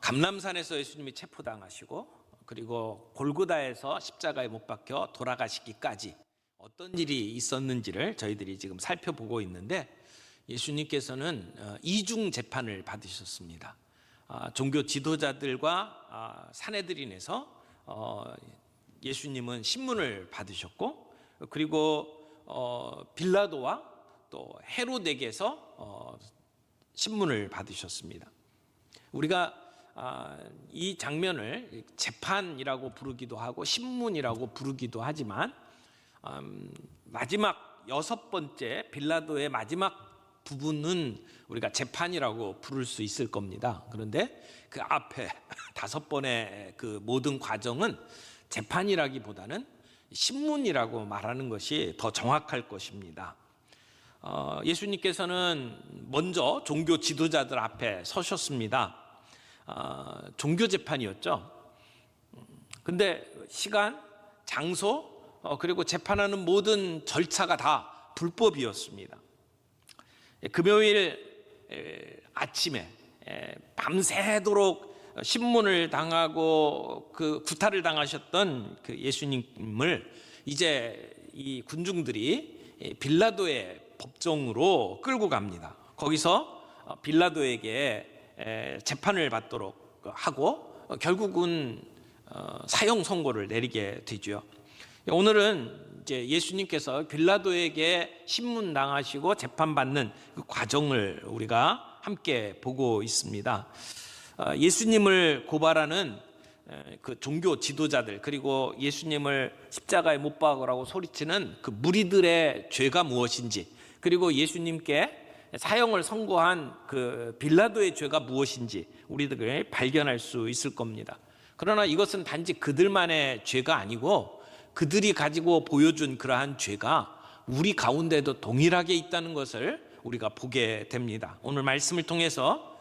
감람산에서 예수님이 체포당하시고 그리고 골고다에서 십자가에 못 박혀 돌아가시기까지 어떤 일이 있었는지를 저희들이 지금 살펴보고 있는데, 예수님께서는 이중 재판을 받으셨습니다. 종교 지도자들과 사내들인에서 예수님은 신문을 받으셨고, 그리고 빌라도와 또 헤롯에게서 신문을 받으셨습니다. 우리가 이 장면을 재판이라고 부르기도 하고 신문이라고 부르기도 하지만, 마지막 6번째 빌라도의 마지막 부분은 우리가 재판이라고 부를 수 있을 겁니다. 그런데 그 앞에 5번의 그 모든 과정은 재판이라기보다는 신문이라고 말하는 것이 더 정확할 것입니다. 예수님께서는 먼저 종교 지도자들 앞에 서셨습니다. 종교 재판이었죠. 근데 시간, 장소, 그리고 재판하는 모든 절차가 다 불법이었습니다. 금요일 아침에 밤새도록 신문을 당하고 그 구타를 당하셨던 그 예수님을 이제 이 군중들이 빌라도의 법정으로 끌고 갑니다. 거기서 빌라도에게 재판을 받도록 하고 결국은 사형 선고를 내리게 되죠. 오늘은 이제 예수님께서 빌라도에게 신문 당하시고 재판받는 그 과정을 우리가 함께 보고 있습니다. 예수님을 고발하는 그 종교 지도자들, 그리고 예수님을 십자가에 못 박으라고 소리치는 그 무리들의 죄가 무엇인지, 그리고 예수님께 사형을 선고한 그 빌라도의 죄가 무엇인지 우리들이 발견할 수 있을 겁니다. 그러나 이것은 단지 그들만의 죄가 아니고 그들이 가지고 보여준 그러한 죄가 우리 가운데도 동일하게 있다는 것을 우리가 보게 됩니다. 오늘 말씀을 통해서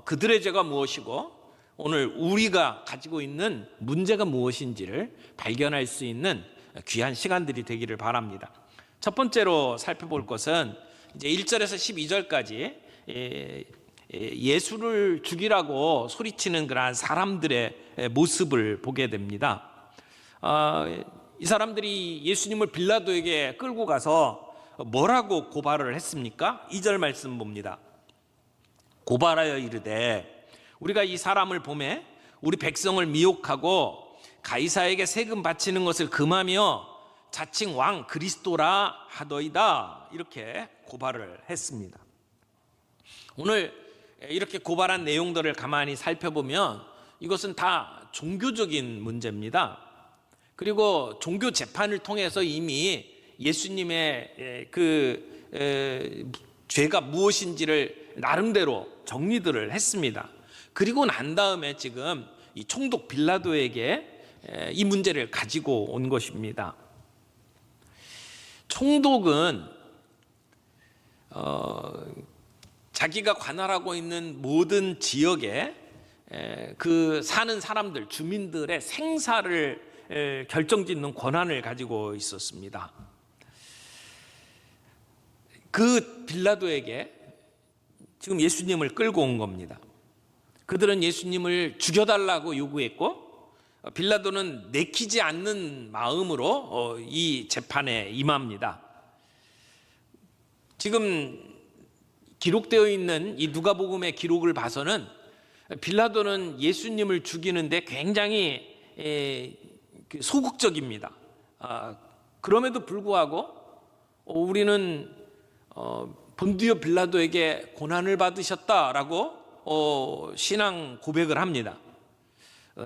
그들의 죄가 무엇이고 오늘 우리가 가지고 있는 문제가 무엇인지를 발견할 수 있는 귀한 시간들이 되기를 바랍니다. 첫 번째로 살펴볼 것은 이제 1절에서 12절까지 예수를 죽이라고 소리치는 그러한 사람들의 모습을 보게 됩니다. 이 사람들이 예수님을 빌라도에게 끌고 가서 뭐라고 고발을 했습니까? 2절 말씀 봅니다. 고발하여 이르되 우리가 이 사람을 보매 우리 백성을 미혹하고 가이사에게 세금 바치는 것을 금하며 자칭 왕 그리스도라 하더이다, 이렇게 고발을 했습니다. 오늘 이렇게 고발한 내용들을 가만히 살펴보면 이것은 다 종교적인 문제입니다. 그리고 종교 재판을 통해서 이미 예수님의 그 죄가 무엇인지를 나름대로 정리들을 했습니다. 그리고 난 다음에 지금 이 총독 빌라도에게 이 문제를 가지고 온 것입니다. 총독은 자기가 관할하고 있는 모든 지역에 그 사는 사람들, 주민들의 생사를 결정짓는 권한을 가지고 있었습니다. 그 빌라도에게 지금 예수님을 끌고 온 겁니다. 그들은 예수님을 죽여달라고 요구했고 빌라도는 내키지 않는 마음으로 이 재판에 임합니다. 지금 기록되어 있는 이 누가복음의 기록을 봐서는 빌라도는 예수님을 죽이는데 굉장히 소극적입니다. 그럼에도 불구하고 우리는 본디오 빌라도에게 고난을 받으셨다라고 신앙 고백을 합니다.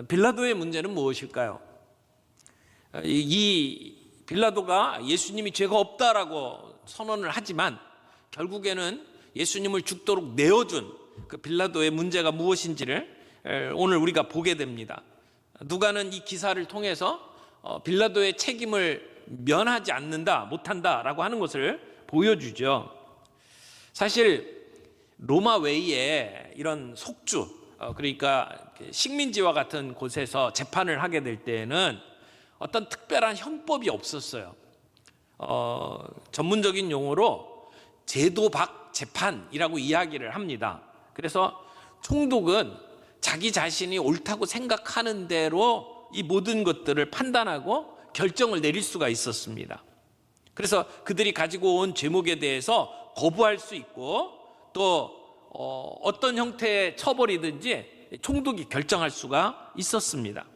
빌라도의 문제는 무엇일까요? 이 빌라도가 예수님이 죄가 없다라고 선언을 하지만 결국에는 예수님을 죽도록 내어준 그 빌라도의 문제가 무엇인지를 오늘 우리가 보게 됩니다. 누가는 이 기사를 통해서 빌라도의 책임을 면하지 않는다, 못한다라고 하는 것을 보여주죠. 사실 로마 외에 이런 속주, 그러니까 식민지와 같은 곳에서 재판을 하게 될 때에는 어떤 특별한 형법이 없었어요. 전문적인 용어로 제도박 재판이라고 이야기를 합니다. 그래서 총독은 자기 자신이 옳다고 생각하는 대로 이 모든 것들을 판단하고 결정을 내릴 수가 있었습니다. 그래서 그들이 가지고 온 죄목에 대해서 거부할 수 있고 또 어떤 형태의 처벌이든지 총독이 결정할 수가 있었습니다.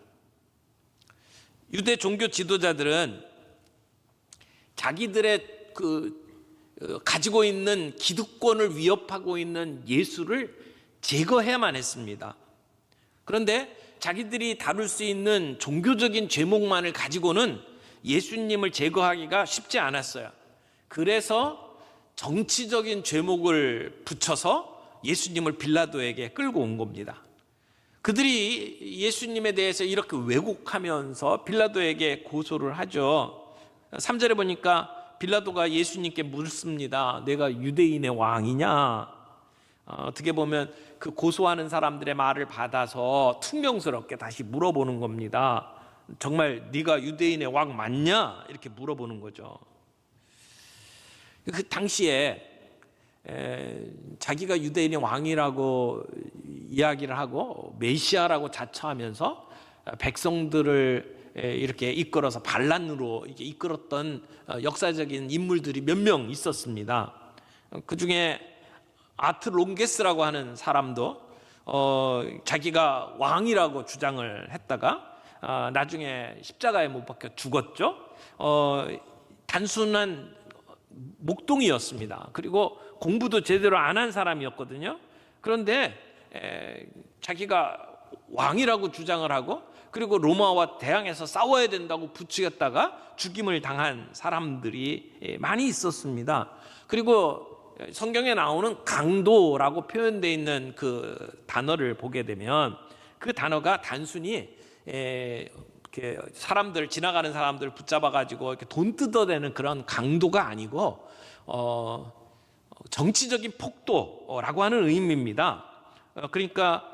유대 종교 지도자들은 자기들의 가지고 있는 기득권을 위협하고 있는 예수를 제거해야만 했습니다. 그런데 자기들이 다룰 수 있는 종교적인 죄목만을 가지고는 예수님을 제거하기가 쉽지 않았어요. 그래서 정치적인 죄목을 붙여서 예수님을 빌라도에게 끌고 온 겁니다. 그들이 예수님에 대해서 이렇게 왜곡하면서 빌라도에게 고소를 하죠. 3절에 보니까 빌라도가 예수님께 묻습니다. 내가 유대인의 왕이냐? 어떻게 보면 그 고소하는 사람들의 말을 받아서 퉁명스럽게 다시 물어보는 겁니다. 정말 네가 유대인의 왕 맞냐? 이렇게 물어보는 거죠. 그 당시에 자기가 유대인의 왕이라고 이야기를 하고 메시아라고 자처하면서 백성들을 이렇게 이끌어서 반란으로 이끌었던 역사적인 인물들이 몇 명 있었습니다. 그 중에 아트롱게스라고 하는 사람도 자기가 왕이라고 주장을 했다가 나중에 십자가에 못 박혀 죽었죠. 단순한 목동이었습니다. 그리고 공부도 제대로 안 한 사람이었거든요. 그런데 자기가 왕이라고 주장을 하고 그리고 로마와 대항해서 싸워야 된다고 부추겼다가 죽임을 당한 사람들이 많이 있었습니다. 그리고 성경에 나오는 강도라고 표현되어 있는 그 단어를 보게 되면 그 단어가 단순히 이렇게 지나가는 사람들 붙잡아 가지고 이렇게 돈 뜯어내는 그런 강도가 아니고 정치적인 폭도라고 하는 의미입니다. 그러니까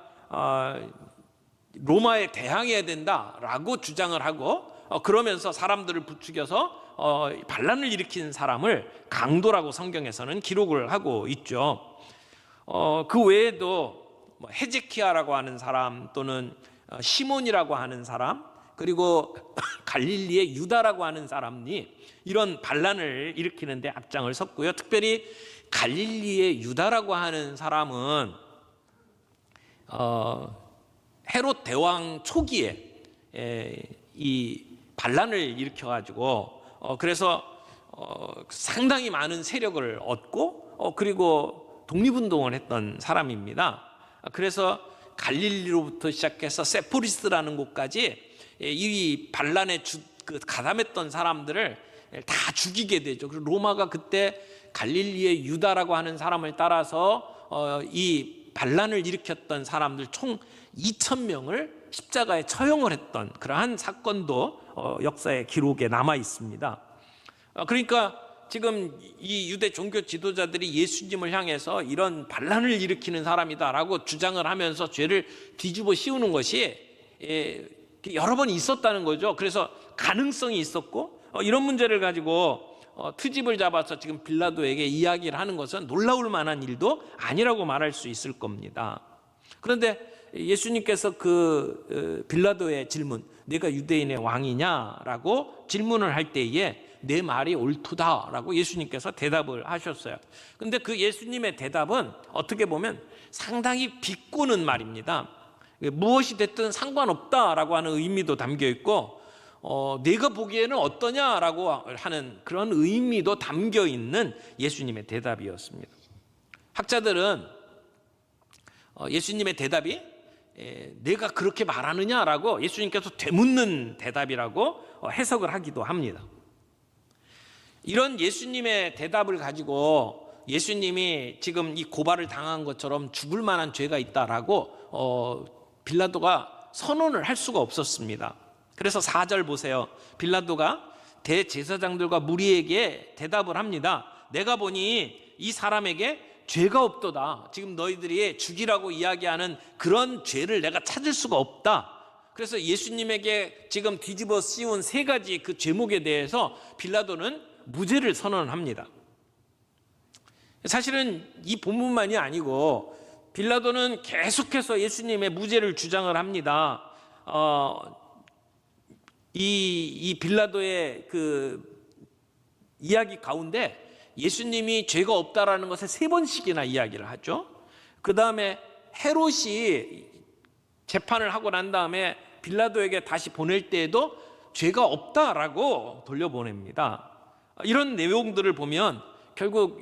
로마에 대항해야 된다라고 주장을 하고 그러면서 사람들을 부추겨서 반란을 일으킨 사람을 강도라고 성경에서는 기록을 하고 있죠. 그 외에도 헤제키야라고 하는 사람 또는 시몬이라고 하는 사람 그리고 갈릴리의 유다라고 하는 사람이 이런 반란을 일으키는데 앞장을 섰고요. 특별히 갈릴리의 유다라고 하는 사람은 헤롯 대왕 초기에 이 반란을 일으켜가지고 그래서 상당히 많은 세력을 얻고 그리고 독립운동을 했던 사람입니다. 그래서 갈릴리로부터 시작해서 세포리스라는 곳까지 이 반란에 가담했던 사람들을 다 죽이게 되죠. 그리고 로마가 그때 갈릴리의 유다라고 하는 사람을 따라서 이 반란을 일으켰던 사람들 총 2,000명을 십자가에 처형을 했던 그러한 사건도 역사의 기록에 남아 있습니다. 그러니까 지금 이 유대 종교 지도자들이 예수님을 향해서 이런 반란을 일으키는 사람이다라고 주장을 하면서 죄를 뒤집어 씌우는 것이 여러 번 있었다는 거죠. 그래서 가능성이 있었고 이런 문제를 가지고 트집을 잡아서 지금 빌라도에게 이야기를 하는 것은 놀라울 만한 일도 아니라고 말할 수 있을 겁니다. 그런데 예수님께서 빌라도의 질문, 네가 유대인의 왕이냐라고 질문을 할 때에 내 말이 옳도다라고 예수님께서 대답을 하셨어요. 그런데 그 예수님의 대답은 어떻게 보면 상당히 비꼬는 말입니다. 무엇이 됐든 상관없다라고 하는 의미도 담겨 있고 내가 보기에는 어떠냐라고 하는 그런 의미도 담겨 있는 예수님의 대답이었습니다. 학자들은 예수님의 대답이 내가 그렇게 말하느냐라고 예수님께서 되묻는 대답이라고 해석을 하기도 합니다. 이런 예수님의 대답을 가지고 예수님이 지금 이 고발을 당한 것처럼 죽을 만한 죄가 있다라고 빌라도가 선언을 할 수가 없었습니다. 그래서 4절 보세요. 빌라도가 대제사장들과 무리에게 대답을 합니다. 내가 보니 이 사람에게 죄가 없도다. 지금 너희들이 죽이라고 이야기하는 그런 죄를 내가 찾을 수가 없다. 그래서 예수님에게 지금 뒤집어 씌운 3가지 그 죄목에 대해서 빌라도는 무죄를 선언합니다. 사실은 이 본문만이 아니고 빌라도는 계속해서 예수님의 무죄를 주장을 합니다. 이 빌라도의 그 이야기 가운데 예수님이 죄가 없다라는 것을 3번씩이나 이야기를 하죠. 그 다음에 헤롯이 재판을 하고 난 다음에 빌라도에게 다시 보낼 때에도 죄가 없다라고 돌려보냅니다. 이런 내용들을 보면 결국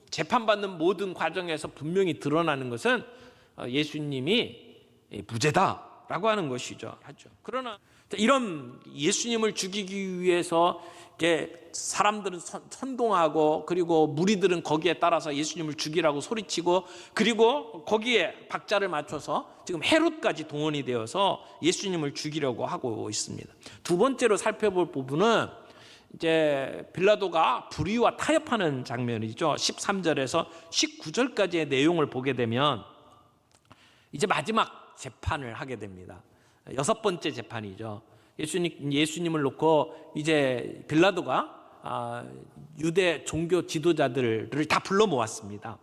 재판받는 모든 과정에서 분명히 드러나는 것은 예수님이 무죄다라고 하는 것이죠. 그러나 이런 예수님을 죽이기 위해서 이제 사람들은 선동하고, 그리고 무리들은 거기에 따라서 예수님을 죽이라고 소리치고, 그리고 거기에 박자를 맞춰서 지금 헤롯까지 동원이 되어서 예수님을 죽이려고 하고 있습니다. 두 번째로 살펴볼 부분은 이제 빌라도가 불의와 타협하는 장면이죠. 13절에서 19절까지의 내용을 보게 되면 이제 마지막 재판을 하게 됩니다. 6번째 재판이죠. 예수님을 놓고 이제 빌라도가 유대 종교 지도자들을 다 불러 모았습니다.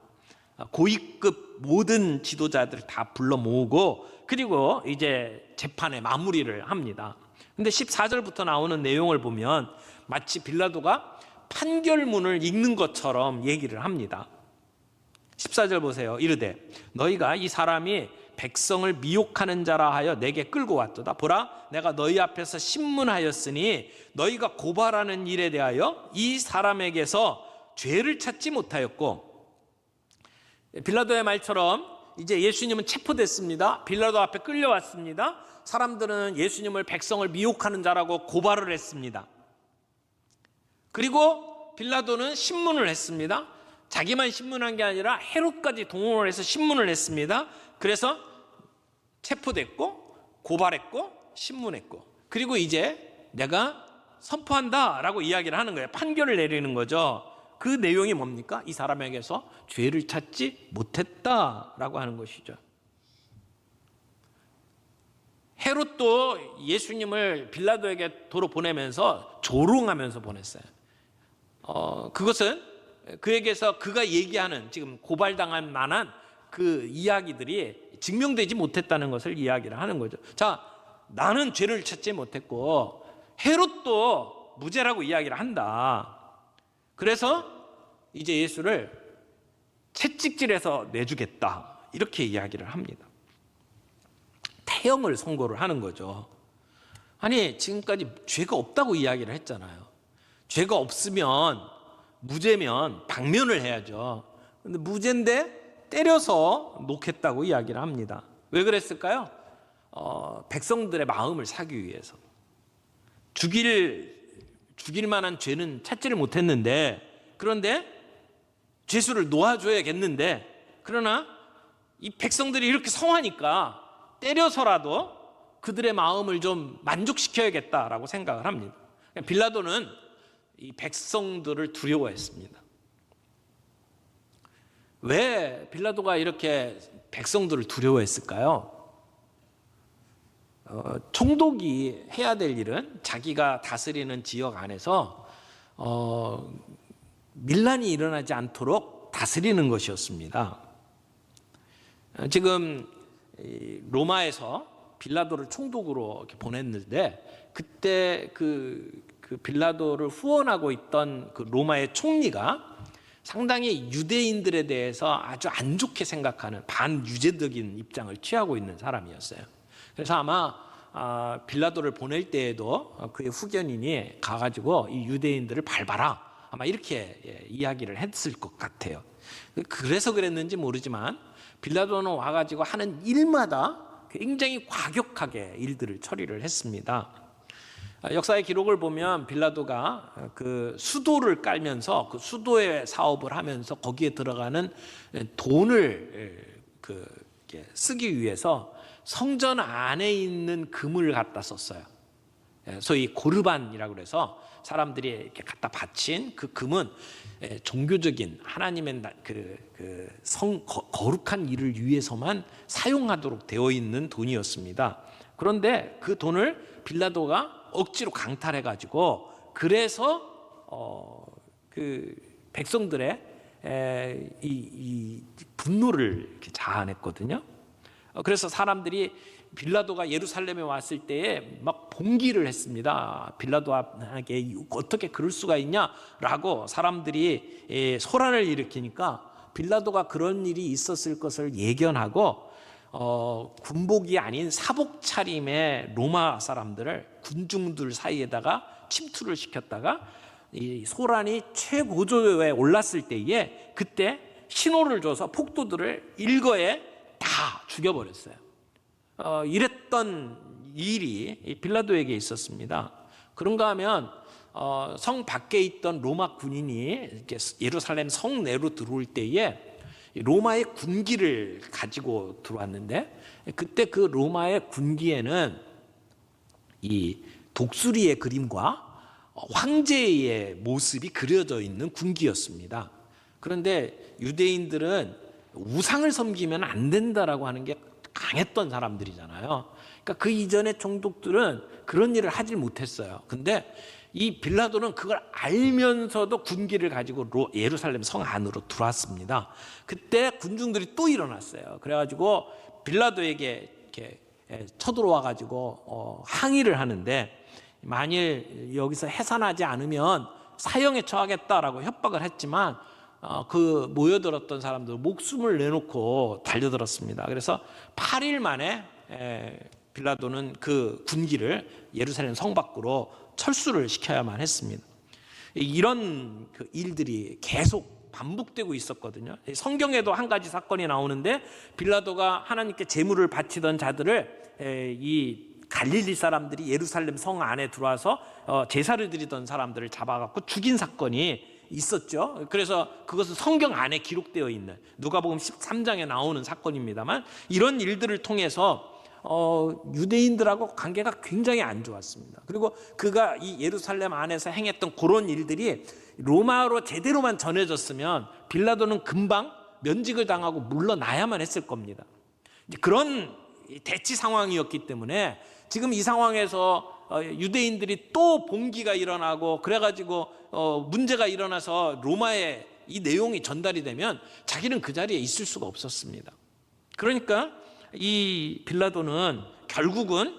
고위급 모든 지도자들을 다 불러 모으고, 그리고 이제 재판의 마무리를 합니다. 근데 14절부터 나오는 내용을 보면 마치 빌라도가 판결문을 읽는 것처럼 얘기를 합니다. 14절 보세요. 이르되 너희가 이 사람이 백성을 미혹하는 자라 하여 내게 끌고 왔도다. 보라, 내가 너희 앞에서 신문하였으니 너희가 고발하는 일에 대하여 이 사람에게서 죄를 찾지 못하였고. 빌라도의 말처럼 이제 예수님은 체포됐습니다. 빌라도 앞에 끌려왔습니다. 사람들은 예수님을 백성을 미혹하는 자라고 고발을 했습니다. 그리고 빌라도는 신문을 했습니다. 자기만 신문한 게 아니라 헤롯까지 동원을 해서 신문을 했습니다. 그래서 체포됐고, 고발했고, 신문했고, 그리고 이제 내가 선포한다라고 이야기를 하는 거예요. 판결을 내리는 거죠. 그 내용이 뭡니까? 이 사람에게서 죄를 찾지 못했다라고 하는 것이죠. 헤롯도 예수님을 빌라도에게 도로 보내면서 조롱하면서 보냈어요. 그것은 그에게서 그가 얘기하는 지금 고발당할 만한 그 이야기들이 증명되지 못했다는 것을 이야기를 하는 거죠. 자, 나는 죄를 찾지 못했고 헤롯도 무죄라고 이야기를 한다. 그래서 이제 예수를 채찍질해서 내주겠다, 이렇게 이야기를 합니다. 태형을 선고를 하는 거죠. 아니, 지금까지 죄가 없다고 이야기를 했잖아요. 죄가 없으면, 무죄면 방면을 해야죠. 근데 무죄인데 때려서 놓겠다고 이야기를 합니다. 왜 그랬을까요? 백성들의 마음을 사기 위해서. 죽일 만한 죄는 찾지를 못했는데, 그런데 죄수를 놓아줘야겠는데, 그러나 이 백성들이 이렇게 성하니까 때려서라도 그들의 마음을 좀 만족시켜야겠다라고 생각을 합니다. 빌라도는 이 백성들을 두려워했습니다. 왜 빌라도가 이렇게 백성들을 두려워했을까요? 총독이 해야 될 일은 자기가 다스리는 지역 안에서 밀란이 일어나지 않도록 다스리는 것이었습니다. 지금 로마에서 빌라도를 총독으로 이렇게 보냈는데, 그때 그 빌라도를 후원하고 있던 그 로마의 총리가 상당히 유대인들에 대해서 아주 안 좋게 생각하는 반유제적인 입장을 취하고 있는 사람이었어요. 그래서 아마 빌라도를 보낼 때에도 그의 후견인이 가가지고 이 유대인들을 밟아라, 아마 이렇게 이야기를 했을 것 같아요. 그래서 그랬는지 모르지만 빌라도는 와가지고 하는 일마다 굉장히 과격하게 일들을 처리를 했습니다. 역사의 기록을 보면 빌라도가 그 수도를 깔면서 그 수도의 사업을 하면서 거기에 들어가는 돈을 쓰기 위해서 성전 안에 있는 금을 갖다 썼어요. 소위 고르반이라고 해서 사람들이 이렇게 갖다 바친 그 금은 종교적인 하나님의 거룩한 일을 위해서만 사용하도록 되어 있는 돈이었습니다. 그런데 그 돈을 빌라도가 억지로 강탈해가지고, 그래서 그 백성들의 이 분노를 이렇게 자아냈거든요. 그래서 사람들이 빌라도가 예루살렘에 왔을 때에 막 봉기를 했습니다. 빌라도에게 어떻게 그럴 수가 있냐라고 사람들이 소란을 일으키니까 빌라도가 그런 일이 있었을 것을 예견하고 군복이 아닌 사복 차림의 로마 사람들을 군중들 사이에다가 침투를 시켰다가 이 소란이 최고조에 올랐을 때에 그때 신호를 줘서 폭도들을 일거에 다 죽여버렸어요. 이랬던 일이 빌라도에게 있었습니다. 그런가 하면 성 밖에 있던 로마 군인이 이렇게 예루살렘 성 내로 들어올 때에 로마의 군기를 가지고 들어왔는데 그때 그 로마의 군기에는 이 독수리의 그림과 황제의 모습이 그려져 있는 군기였습니다. 그런데 유대인들은 우상을 섬기면 안 된다라고 하는 게 강했던 사람들이잖아요. 그러니까 그 이전의 총독들은 그런 일을 하질 못했어요. 근데 이 빌라도는 그걸 알면서도 군기를 가지고 예루살렘 성 안으로 들어왔습니다. 그때 군중들이 또 일어났어요. 그래가지고 빌라도에게 이렇게 쳐들어와 가지고 항의를 하는데 만일 여기서 해산하지 않으면 사형에 처하겠다라고 협박을 했지만 그 모여들었던 사람들 목숨을 내놓고 달려들었습니다. 그래서 8일 만에 빌라도는 그 군기를 예루살렘 성 밖으로 철수를 시켜야만 했습니다. 이런 그 일들이 계속 반복되고 있었거든요. 성경에도 한 가지 사건이 나오는데 빌라도가 하나님께 제물을 바치던 자들을 이 갈릴리 사람들이 예루살렘 성 안에 들어와서 제사를 드리던 사람들을 잡아갖고 죽인 사건이 있었죠. 그래서 그것은 성경 안에 기록되어 있는 누가복음 13장에 나오는 사건입니다만 이런 일들을 통해서 유대인들하고 관계가 굉장히 안 좋았습니다. 그리고 그가 이 예루살렘 안에서 행했던 그런 일들이 로마로 제대로만 전해졌으면 빌라도는 금방 면직을 당하고 물러나야만 했을 겁니다. 그런 대치 상황이었기 때문에 지금 이 상황에서 유대인들이 또 봉기가 일어나고 그래가지고 문제가 일어나서 로마에 이 내용이 전달이 되면 자기는 그 자리에 있을 수가 없었습니다. 그러니까 이 빌라도는 결국은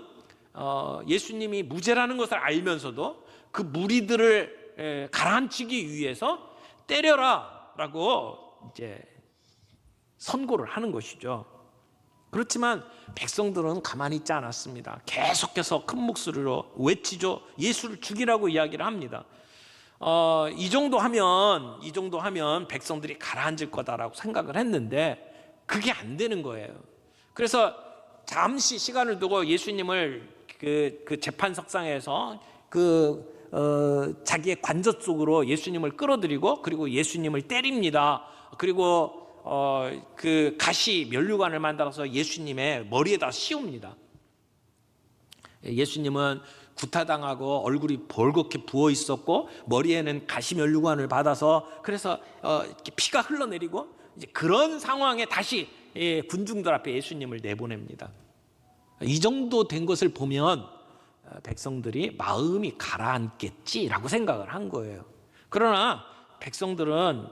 예수님이 무죄라는 것을 알면서도 그 무리들을 가라앉히기 위해서 때려라라고 이제 선고를 하는 것이죠. 그렇지만 백성들은 가만히 있지 않았습니다. 계속해서 큰 목소리로 외치죠. 예수를 죽이라고 이야기를 합니다. 이 정도 하면 백성들이 가라앉을 거다라고 생각을 했는데 그게 안 되는 거예요. 그래서 잠시 시간을 두고 예수님을 그 재판석상에서 자기의 관저 속으로 예수님을 끌어들이고 그리고 예수님을 때립니다. 그리고 그 가시 면류관을 만들어서 예수님의 머리에다 씌웁니다. 예수님은 구타당하고 얼굴이 벌겋게 부어 있었고 머리에는 가시 면류관을 받아서 그래서 이렇게 피가 흘러내리고 이제 그런 상황에 다시 군중들 앞에 예수님을 내보냅니다. 이 정도 된 것을 보면 백성들이 마음이 가라앉겠지라고 생각을 한 거예요. 그러나 백성들은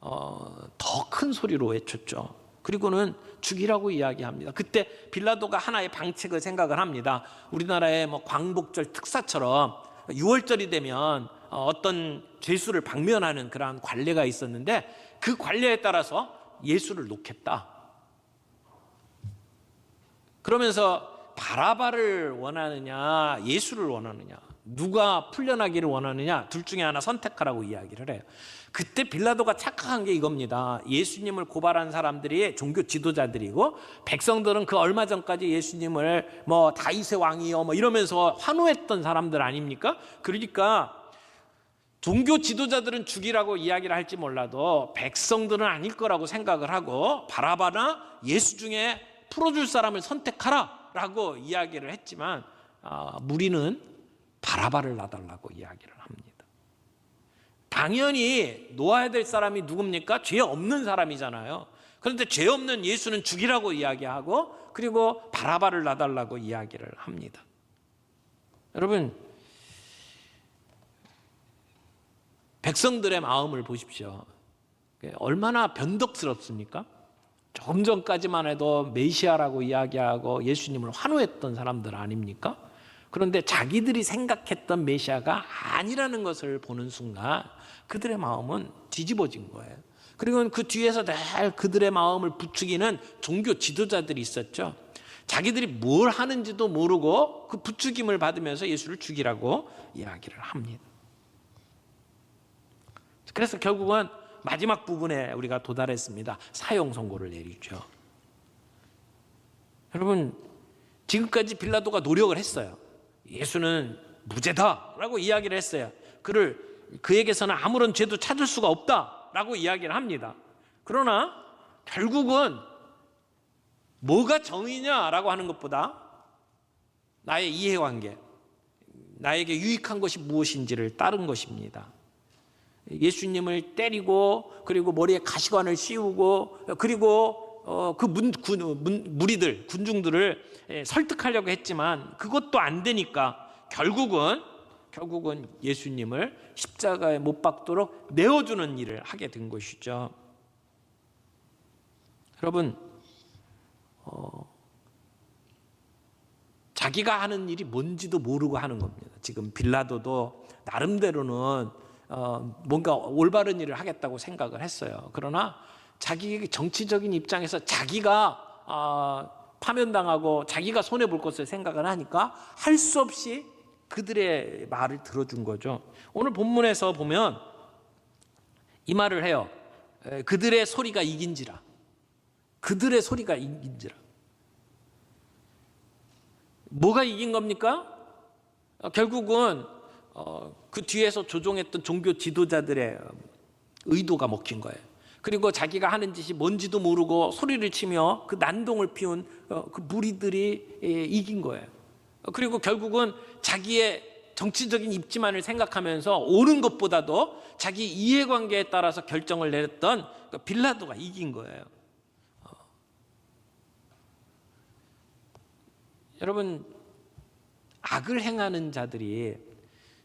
더 큰 소리로 외쳤죠. 그리고는 죽이라고 이야기합니다. 그때 빌라도가 하나의 방책을 생각을 합니다. 우리나라의 뭐 광복절 특사처럼 6월절이 되면 어떤 죄수를 방면하는 그러한 관례가 있었는데 그 관례에 따라서 예수를 놓겠다. 그러면서 바라바를 원하느냐 예수를 원하느냐 누가 풀려나기를 원하느냐 둘 중에 하나 선택하라고 이야기를 해요. 그때 빌라도가 착각한 게 이겁니다. 예수님을 고발한 사람들이 종교 지도자들이고 백성들은 그 얼마 전까지 예수님을 뭐 다윗의 왕이요 뭐 이러면서 환호했던 사람들 아닙니까? 그러니까 종교 지도자들은 죽이라고 이야기를 할지 몰라도 백성들은 아닐 거라고 생각을 하고 바라바나 예수 중에 풀어줄 사람을 선택하라 라고 이야기를 했지만 무리는 바라바를 놔달라고 이야기를 합니다. 당연히 놓아야 될 사람이 누굽니까? 죄 없는 사람이잖아요. 그런데 죄 없는 예수는 죽이라고 이야기하고 그리고 바라바를 놔달라고 이야기를 합니다. 여러분 백성들의 마음을 보십시오. 얼마나 변덕스럽습니까? 조금 전까지만 해도 메시아라고 이야기하고 예수님을 환호했던 사람들 아닙니까? 그런데 자기들이 생각했던 메시아가 아니라는 것을 보는 순간 그들의 마음은 뒤집어진 거예요. 그리고 그 뒤에서 늘 그들의 마음을 부추기는 종교 지도자들이 있었죠. 자기들이 뭘 하는지도 모르고 그 부추김을 받으면서 예수를 죽이라고 이야기를 합니다. 그래서 결국은 마지막 부분에 우리가 도달했습니다. 사형 선고를 내리죠. 여러분, 지금까지 빌라도가 노력을 했어요. 예수는 무죄다라고 이야기를 했어요. 그에게서는 아무런 죄도 찾을 수가 없다라고 이야기를 합니다. 그러나 결국은 뭐가 정의냐라고 하는 것보다 나의 이해관계, 나에게 유익한 것이 무엇인지를 따른 것입니다. 예수님을 때리고 그리고 머리에 가시관을 씌우고 그리고 그 무리들, 군중들을 설득하려고 했지만 그것도 안 되니까 결국은 예수님을 십자가에 못 박도록 내어주는 일을 하게 된 것이죠. 여러분, 자기가 하는 일이 뭔지도 모르고 하는 겁니다. 지금 빌라도도 나름대로는 뭔가 올바른 일을 하겠다고 생각을 했어요. 그러나 자기 정치적인 입장에서 자기가 파면당하고 자기가 손해볼 것을 생각을 하니까 할 수 없이 그들의 말을 들어준 거죠. 오늘 본문에서 보면 이 말을 해요. 그들의 소리가 이긴지라. 그들의 소리가 이긴지라. 뭐가 이긴 겁니까? 결국은 그 뒤에서 조종했던 종교 지도자들의 의도가 먹힌 거예요. 그리고 자기가 하는 짓이 뭔지도 모르고 소리를 치며 그 난동을 피운 그 무리들이 이긴 거예요. 그리고 결국은 자기의 정치적인 입지만을 생각하면서 옳은 것보다도 자기 이해관계에 따라서 결정을 내렸던 빌라도가 이긴 거예요. 여러분, 악을 행하는 자들이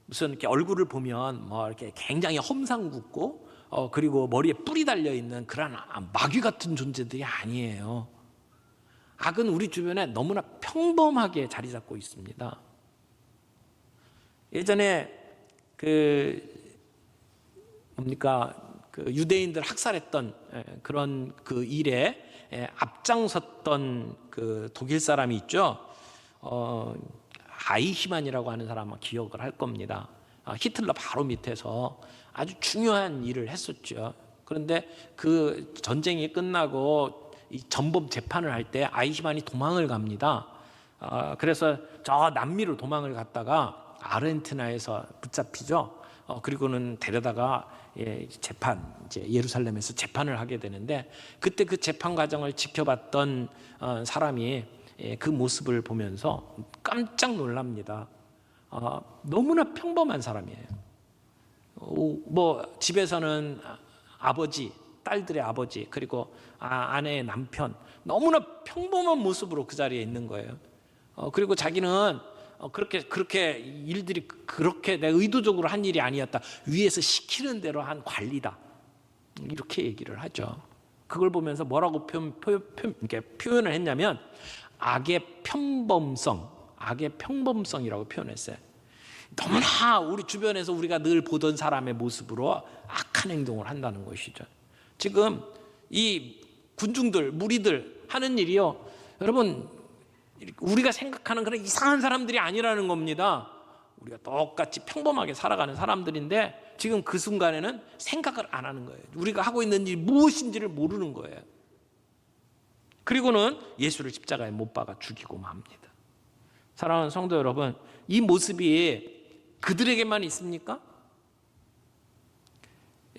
무슨 이렇게 얼굴을 보면 뭐 이렇게 굉장히 험상궂고 그리고 머리에 뿔이 달려 있는 그런 마귀 같은 존재들이 아니에요. 악은 우리 주변에 너무나 평범하게 자리 잡고 있습니다. 예전에 유대인들 학살했던 그런 그 일에 앞장섰던 그 독일 사람이 있죠. 아이히만이라고 하는 사람은 기억을 할 겁니다. 히틀러 바로 밑에서 아주 중요한 일을 했었죠. 그런데 그 전쟁이 끝나고 이 전범 재판을 할 때 아이히만이 도망을 갑니다. 그래서 저 남미로 도망을 갔다가 아르헨티나에서 붙잡히죠. 그리고는 데려다가 이제 예루살렘에서 재판을 하게 되는데 그때 그 재판 과정을 지켜봤던 사람이 그 모습을 보면서 깜짝 놀랍니다. 너무나 평범한 사람이에요. 뭐 집에서는 아버지, 딸들의 아버지, 그리고 아내의 남편, 너무나 평범한 모습으로 그 자리에 있는 거예요. 그리고 자기는 그렇게 일들이 그렇게 내가 의도적으로 한 일이 아니었다. 위에서 시키는 대로 한 관리다. 이렇게 얘기를 하죠. 그걸 보면서 뭐라고 표현을 했냐면 악의 평범성이라고 표현했어요. 너무나 우리 주변에서 우리가 늘 보던 사람의 모습으로 악한 행동을 한다는 것이죠. 지금 이 군중들, 무리들 하는 일이요, 여러분, 우리가 생각하는 그런 이상한 사람들이 아니라는 겁니다. 우리가 똑같이 평범하게 살아가는 사람들인데 지금 그 순간에는 생각을 안 하는 거예요. 우리가 하고 있는 일이 무엇인지를 모르는 거예요. 그리고는 예수를 십자가에 못 박아 죽이고 맙니다. 사랑하는 성도 여러분, 이 모습이 그들에게만 있습니까?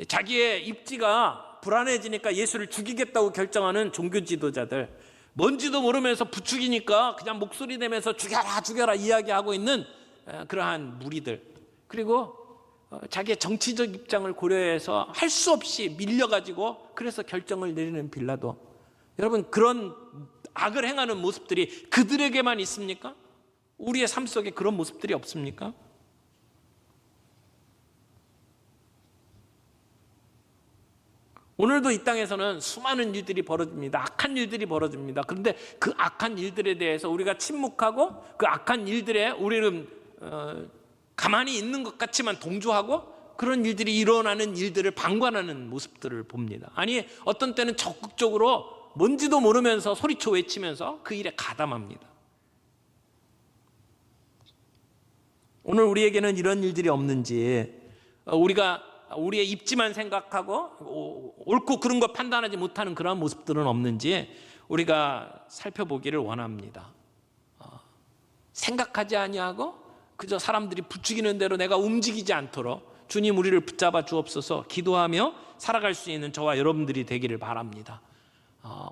자기의 입지가 불안해지니까 예수를 죽이겠다고 결정하는 종교 지도자들, 뭔지도 모르면서 부추기니까 그냥 목소리 내면서 죽여라 죽여라 이야기하고 있는 그러한 무리들, 그리고 자기의 정치적 입장을 고려해서 할 수 없이 밀려가지고 그래서 결정을 내리는 빌라도, 여러분, 그런 악을 행하는 모습들이 그들에게만 있습니까? 우리의 삶 속에 그런 모습들이 없습니까? 오늘도 이 땅에서는 수많은 일들이 벌어집니다. 악한 일들이 벌어집니다. 그런데 그 악한 일들에 대해서 우리가 침묵하고 그 악한 일들에 우리는 가만히 있는 것 같지만 동조하고 그런 일들이 일어나는 일들을 방관하는 모습들을 봅니다. 아니 어떤 때는 적극적으로 뭔지도 모르면서 소리쳐 외치면서 그 일에 가담합니다. 오늘 우리에게는 이런 일들이 없는지, 우리가 우리의 입지만 생각하고 옳고 그른 걸 판단하지 못하는 그런 모습들은 없는지 우리가 살펴보기를 원합니다. 생각하지 아니하고 그저 사람들이 부추기는 대로 내가 움직이지 않도록 주님 우리를 붙잡아 주옵소서 기도하며 살아갈 수 있는 저와 여러분들이 되기를 바랍니다.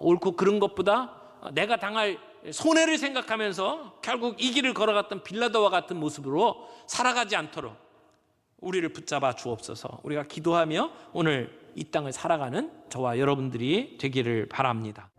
옳고 그른 것보다 내가 당할 손해를 생각하면서 결국 이 길을 걸어갔던 빌라도와 같은 모습으로 살아가지 않도록 우리를 붙잡아 주옵소서. 우리가 기도하며 오늘 이 땅을 살아가는 저와 여러분들이 되기를 바랍니다.